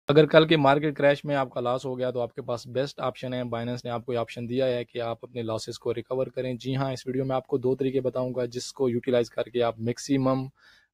अगर कल के मार्केट क्रैश में आपका लॉस हो गया तो आपके पास बेस्ट ऑप्शन है, बाइनेंस ने आपको ये ऑप्शन दिया है कि आप अपने लॉसेस को रिकवर करें। जी हाँ, इस वीडियो में आपको 2 तरीके बताऊंगा जिसको यूटिलाइज करके आप मैक्सिमम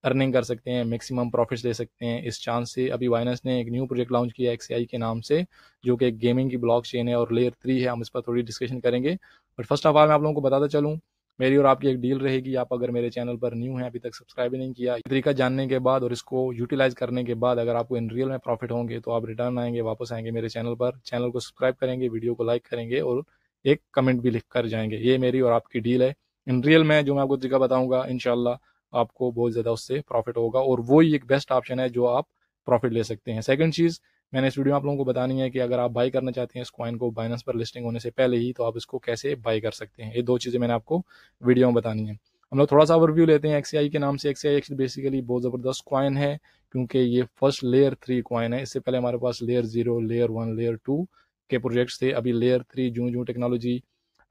अर्निंग कर सकते हैं, मैक्सिमम प्रॉफिट्स ले सकते हैं इस चांस से। अभी बाइनेंस ने एक न्यू प्रोजेक्ट लॉन्च किया है XAI के नाम से, जो कि एक गेमिंग की ब्लॉकचेन है और लेयर 3 है। हम इस पर थोड़ी डिस्कशन करेंगे, बट फर्स्ट ऑफ ऑल मैं आप लोगों को बताता चलूँ, मेरी और आपकी एक डील रहेगी। आप अगर मेरे चैनल पर न्यू हैं, अभी तक सब्सक्राइब भी नहीं किया, तरीका जानने के बाद और इसको यूटिलाइज करने के बाद अगर आपको इन रियल में प्रॉफिट होंगे तो आप रिटर्न आएंगे, वापस आएंगे मेरे चैनल पर, चैनल को सब्सक्राइब करेंगे, वीडियो को लाइक करेंगे और एक कमेंट भी लिख कर जाएंगे। ये मेरी और आपकी डील है। इन रियल में जो मैं आपको तरीका बताऊंगा, इंशाल्लाह आपको बहुत ज़्यादा उससे प्रॉफिट होगा और वही एक बेस्ट ऑप्शन है जो आप प्रॉफिट ले सकते हैं। सेकंड चीज़ मैंने इस वीडियो में आप लोगों को बतानी है कि अगर आप बाई करना चाहते हैं इस कॉइन को बाइनेंस पर लिस्टिंग होने से पहले ही, तो आप इसको कैसे बाई कर सकते हैं। ये 2 चीज़ें मैंने आपको वीडियो में बतानी है। हम लोग थोड़ा सा ओवरव्यू लेते हैं XAI के नाम से। XAI एक्चुअली बेसिकली बहुत ज़बरदस्त कॉइन है क्योंकि ये फर्स्ट लेयर 3 कॉइन है। इससे पहले हमारे पास लेयर 0, लेयर 1, लेयर 2 के प्रोजेक्ट्स थे। अभी लेयर 3 जो जो टेक्नोलॉजी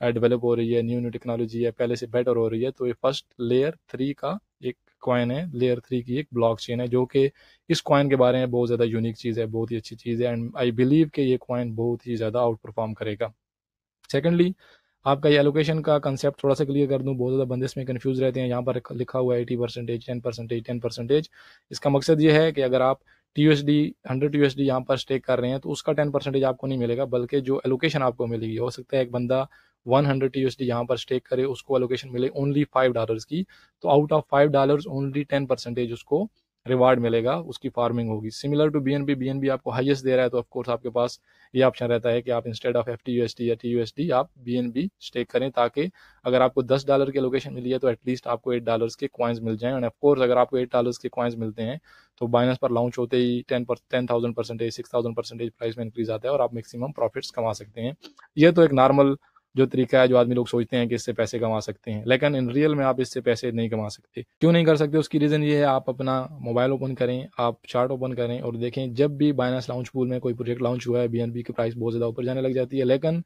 डेवलप हो रही है, न्यू न्यू टेक्नोलॉजी है, पहले से बेटर हो रही है, तो ये फर्स्ट लेयर 3 का एक कॉइन है। लेयर 3 की एक ब्लॉकचेन है जो कि इस कॉइन के बारे में बहुत ज़्यादा यूनिक चीज़ है, बहुत ही अच्छी चीज़ है एंड आई बिलीव कि ये कॉइन बहुत ही ज़्यादा आउट परफॉर्म करेगा। सेकेंडली, आपका ये एलोकेशन का कंसेप्ट थोड़ा सा क्लियर कर दूं, बहुत ज़्यादा बंदे इसमें कंफ्यूज रहते हैं। यहाँ पर लिखा हुआ है 80%, 10%, 10%। इसका मकसद ये है कि अगर आप TUSD 100 USD यहाँ पर स्टेक कर रहे हैं तो उसका 10% आपको नहीं मिलेगा, बल्कि जो एलोकेशन आपको मिलेगी, हो सकता है एक बंदा 100 USD यहाँ पर स्टेक करे, उसको एलोकेशन मिले ओनली $5 की, तो आउट ऑफ $5 ओनली 10% उसको रिवार्ड मिलेगा, उसकी फार्मिंग होगी। सिमिलर टू BNB आपको हाईएस्ट दे रहा है, तो ऑफकोर्स आपके पास ये ऑप्शन रहता है कि आप इंस्टेड ऑफ FTUSD या TUSD आप BNB स्टेक करें, ताकि अगर आपको $10 की लोकेशन मिली है तो एटलीस्ट आपको $8 के कॉइन्स मिल जाएं। एंड ऑफकोर्स अगर आपको $8 के कॉइन्स मिलते हैं तो बाइनेंस पर लॉन्च होते ही 10,000%, 6,000% प्राइस में इंक्रीज आता है और आप मैक्सिमम प्रॉफिट्स कमा सकते हैं। ये तो एक नॉर्मल जो तरीका है जो आदमी लोग सोचते हैं कि इससे पैसे कमा सकते हैं, लेकिन इन रियल में आप इससे पैसे नहीं कमा सकते। क्यों नहीं कर सकते? उसकी रीज़न ये है, आप अपना मोबाइल ओपन करें, आप चार्ट ओपन करें और देखें, जब भी बाइनेंस लाउंज पूल में कोई प्रोजेक्ट लॉन्च हुआ है BNB की प्राइस बहुत ज़्यादा ऊपर जाने लग जाती है, लेकिन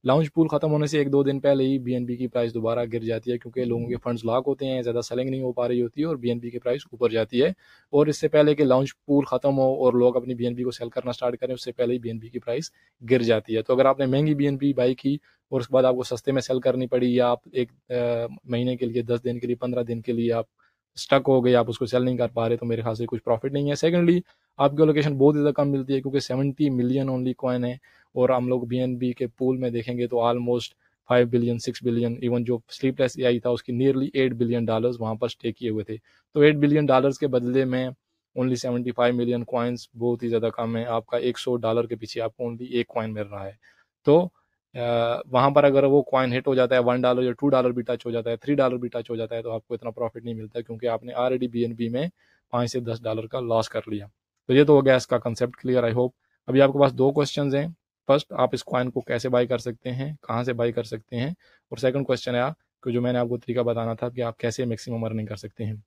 लॉन्च पूल खत्म होने से 1-2 दिन पहले ही BNB की प्राइस दोबारा गिर जाती है क्योंकि लोगों के फंड्स लॉक होते हैं, ज़्यादा सेलिंग नहीं हो पा रही होती है और BNB की प्राइस ऊपर जाती है। और इससे पहले कि लॉन्च पूल खत्म हो और लोग अपनी BNB को सेल करना स्टार्ट करें, उससे पहले ही BNB की प्राइस गिर जाती है। तो अगर आपने महंगी BNB बाई की और उसके बाद आपको सस्ते में सेल करनी पड़ी, या आप एक महीने के लिए, 10 दिन के लिए, 15 दिन के लिए आप स्टक हो गए, आप उसको सेल नहीं कर पा रहे, तो मेरे ख्याल से कुछ प्रॉफिट नहीं है। सेकेंडली, आपकी लोकेशन बहुत ज़्यादा कम मिलती है क्योंकि 70 मिलियन ओनली कॉइन है और हम लोग BNB के पूल में देखेंगे तो ऑलमोस्ट 5 बिलियन, 6 बिलियन, इवन जो स्लीपलेस AI था उसकी नियरली $8 बिलियन वहाँ पर स्टे किए हुए थे। तो $8 बिलियन के बदले में ओनली 75 मिलियन कॉइन्स बहुत ही ज़्यादा कम है। आपका $100 के पीछे आपको ओनली एक कॉइन मिल रहा है। तो वहाँ पर अगर वो कॉइन हिट हो जाता है, $1 या $2 भी टच हो जाता है, $3 भी टच हो जाता है, तो आपको इतना प्रॉफिट नहीं मिलता क्योंकि आपने ऑलरेडी BNB में $5 से $10 का लॉस कर लिया। तो ये तो हो गया इसका कंसेप्ट क्लियर, आई होप। अभी आपके पास 2 क्वेश्चंस हैं। फर्स्ट, आप इस कॉइन को कैसे बाई कर सकते हैं, कहाँ से बाई कर सकते हैं, और सेकंड क्वेश्चन है कि जो मैंने आपको तरीका बताना था कि आप कैसे मैक्सिमम अर्निंग कर सकते हैं।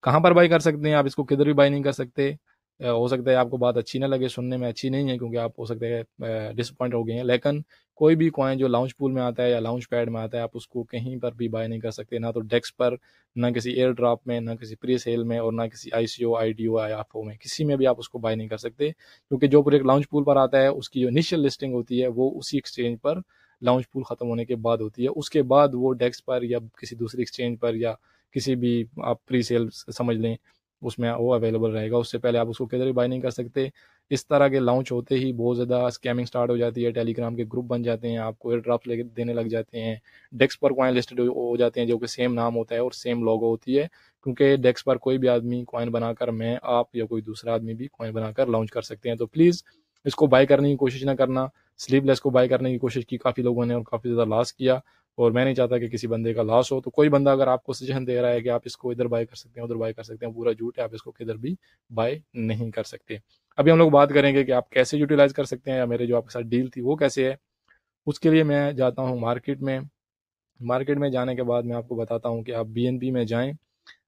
कहाँ पर बाई कर सकते हैं? आप इसको किधर भी बाई नहीं कर सकते। हो सकता है आपको बात अच्छी ना लगे, सुनने में अच्छी नहीं है क्योंकि आप हो सकता है डिसअपॉइंट हो गए हैं, लेकिन कोई भी कॉइन जो लॉन्च पूल में आता है या लॉन्च पैड में आता है, आप उसको कहीं पर भी बाय नहीं कर सकते, ना तो डेक्स पर, ना किसी एयर ड्रॉप में, ना किसी प्री सेल में, और ना किसी ICO, IDO या FO में, किसी में भी आप उसको बाय नहीं कर सकते क्योंकि जो प्रोजेक्ट लॉन्च पूल पर आता है उसकी जो इनिशियल लिस्टिंग होती है वो उसी एक्सचेंज पर लॉन्च पूल खत्म होने के बाद होती है। उसके बाद वो डेक्स पर या किसी दूसरी एक्सचेंज पर या किसी भी आप प्री सेल समझ लें उसमें वो अवेलेबल रहेगा। उससे पहले आप उसको किधर भी बाय नहीं कर सकते। इस तरह के लॉन्च होते ही बहुत ज़्यादा स्कैमिंग स्टार्ट हो जाती है, टेलीग्राम के ग्रुप बन जाते हैं, आपको एयर ड्रॉप लेके देने लग जाते हैं, डेस्क पर कॉइन लिस्टेड हो जाते हैं जो कि सेम नाम होता है और सेम लोगो होती है, क्योंकि डेस्क पर कोई भी आदमी कॉइन बनाकर, मैं, आप या कोई दूसरा आदमी भी कॉइन बनाकर लॉन्च कर सकते हैं। तो प्लीज़ इसको बाय करने की कोशिश ना करना। स्लीपलेस को बाय करने की कोशिश की काफ़ी लोगों ने और काफ़ी ज़्यादा लॉस किया, और मैं नहीं चाहता कि किसी बंदे का लॉस हो। तो कोई बंदा अगर आपको सजेशन दे रहा है कि आप इसको इधर बाय कर सकते हैं, उधर बाय कर सकते हैं, पूरा झूठ है, आप इसको किधर भी बाय नहीं कर सकते। अभी हम लोग बात करेंगे कि आप कैसे यूटिलाइज कर सकते हैं, या मेरे जो आपके साथ डील थी वो कैसे है। उसके लिए मैं जाता हूँ मार्केट में। मार्केट में जाने के बाद मैं आपको बताता हूँ कि आप BNB में जाएं।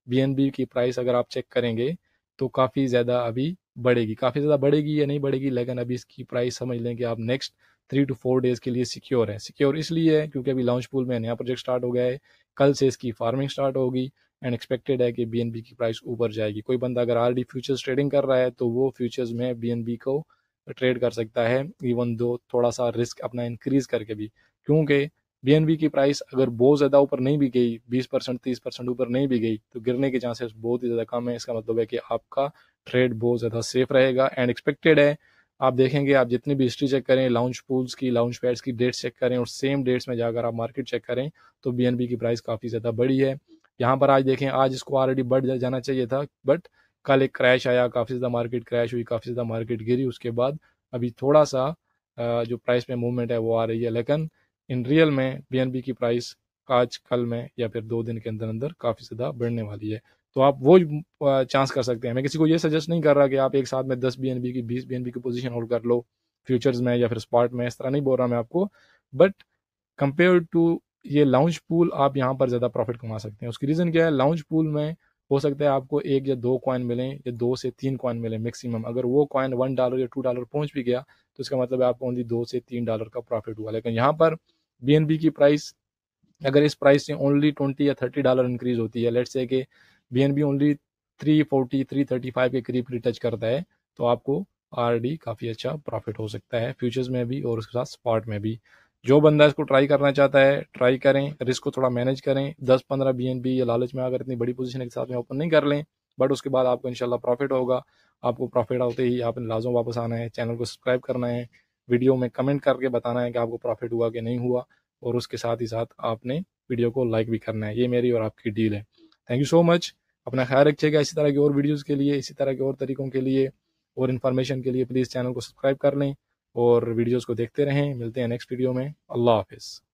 BNB की प्राइस अगर आप चेक करेंगे तो काफ़ी ज़्यादा अभी बढ़ेगी, काफ़ी ज़्यादा बढ़ेगी या नहीं बढ़ेगी, लेकिन अभी इसकी प्राइस समझ लें कि आप नेक्स्ट 3 to 4 डेज़ के लिए सिक्योर है। सिक्योर इसलिए है क्योंकि अभी लॉन्च पूल में नया प्रोजेक्ट स्टार्ट हो गया है, कल से इसकी फार्मिंग स्टार्ट होगी एंड एक्सपेक्टेड है कि BNB की प्राइस ऊपर जाएगी। कोई बंदा अगर ऑलरेडी फ्यूचर्स ट्रेडिंग कर रहा है तो वो फ्यूचर्स में BNB को ट्रेड कर सकता है, इवन दो थोड़ा सा रिस्क अपना इंक्रीज करके भी, क्योंकि BNB की प्राइस अगर बहुत ज़्यादा ऊपर नहीं भी गई, 20% 30% ऊपर नहीं भी गई, तो गिरने के चांसेस बहुत ही ज़्यादा कम है। इसका मतलब है कि आपका ट्रेड बहुत ज़्यादा सेफ रहेगा एंड एक्सपेक्टेड है। आप देखेंगे, आप जितनी भी हिस्ट्री चेक करें, लाउंज पूल्स की, लाउंज पैड्स की डेट्स चेक करें और सेम डेट्स में जाकर आप मार्केट चेक करें तो BNB की प्राइस काफ़ी ज़्यादा बढ़ी है। यहाँ पर आज देखें, आज इसको ऑलरेडी बढ़ जाना चाहिए था, बट कल एक क्रैश आया, काफ़ी ज़्यादा मार्केट क्रैश हुई, काफ़ी ज़्यादा मार्केट गिरी। उसके बाद अभी थोड़ा सा जो प्राइस में मूवमेंट है वो आ रही है, लेकिन इन रियल में BNB की प्राइस आज कल में या फिर 2 दिन के अंदर अंदर काफ़ी ज़्यादा बढ़ने वाली है। तो आप वो चांस कर सकते हैं। मैं किसी को ये सजेस्ट नहीं कर रहा कि आप एक साथ में 10 BNB की 20 BNB की पोजीशन होल्ड कर लो फ्यूचर्स में या फिर स्पॉट में, इस तरह नहीं बोल रहा मैं आपको, बट कंपेयर टू ये लाउंज पूल आप यहाँ पर ज़्यादा प्रॉफिट कमा सकते हैं। उसकी रीज़न क्या है, लाउंज पूल में हो सकता है आपको 1 या 2 कॉइन मिलें या 2 से 3 कॉइन मिले मैक्सिमम। अगर वो कॉइन $1 या $2 पहुंच भी गया तो इसका मतलब है आपको ओनली $2 से $3 का प्रॉफिट हुआ। लेकिन यहाँ पर BNB की प्राइस अगर इस प्राइस से ओनली $20 या $30 इंक्रीज होती है, लेट्स से कि BNB ओनली 340 335 के करीब टच करता है, तो आपको ऑलरेडी काफ़ी अच्छा प्रॉफिट हो सकता है फ्यूचर्स में भी और उसके साथ स्पॉट में भी। जो बंदा इसको ट्राई करना चाहता है ट्राई करें, रिस्क को थोड़ा मैनेज करें। 10-15 BNB या लालच में अगर इतनी बड़ी पोजीशन एक साथ में ओपन नहीं कर लें, बट उसके बाद आपको इंशाल्लाह प्रॉफिट होगा। आपको प्रॉफिट होते ही आपने लाजम वापस आना है, चैनल को सब्सक्राइब करना है, वीडियो में कमेंट करके बताना है कि आपको प्रॉफिट हुआ कि नहीं हुआ, और उसके साथ ही साथ आपने वीडियो को लाइक भी करना है। ये मेरी और आपकी डील है। Thank you so much. अपना ख्याल रखिएगा। इसी तरह की और वीडियोज़ के लिए, इसी तरह के और तरीक़ों के लिए और इन्फॉर्मेशन के लिए प्लीज़ चैनल को सब्सक्राइब कर लें और वीडियोज़ को देखते रहें। मिलते हैं नेक्स्ट वीडियो में। अल्लाह हाफिज़।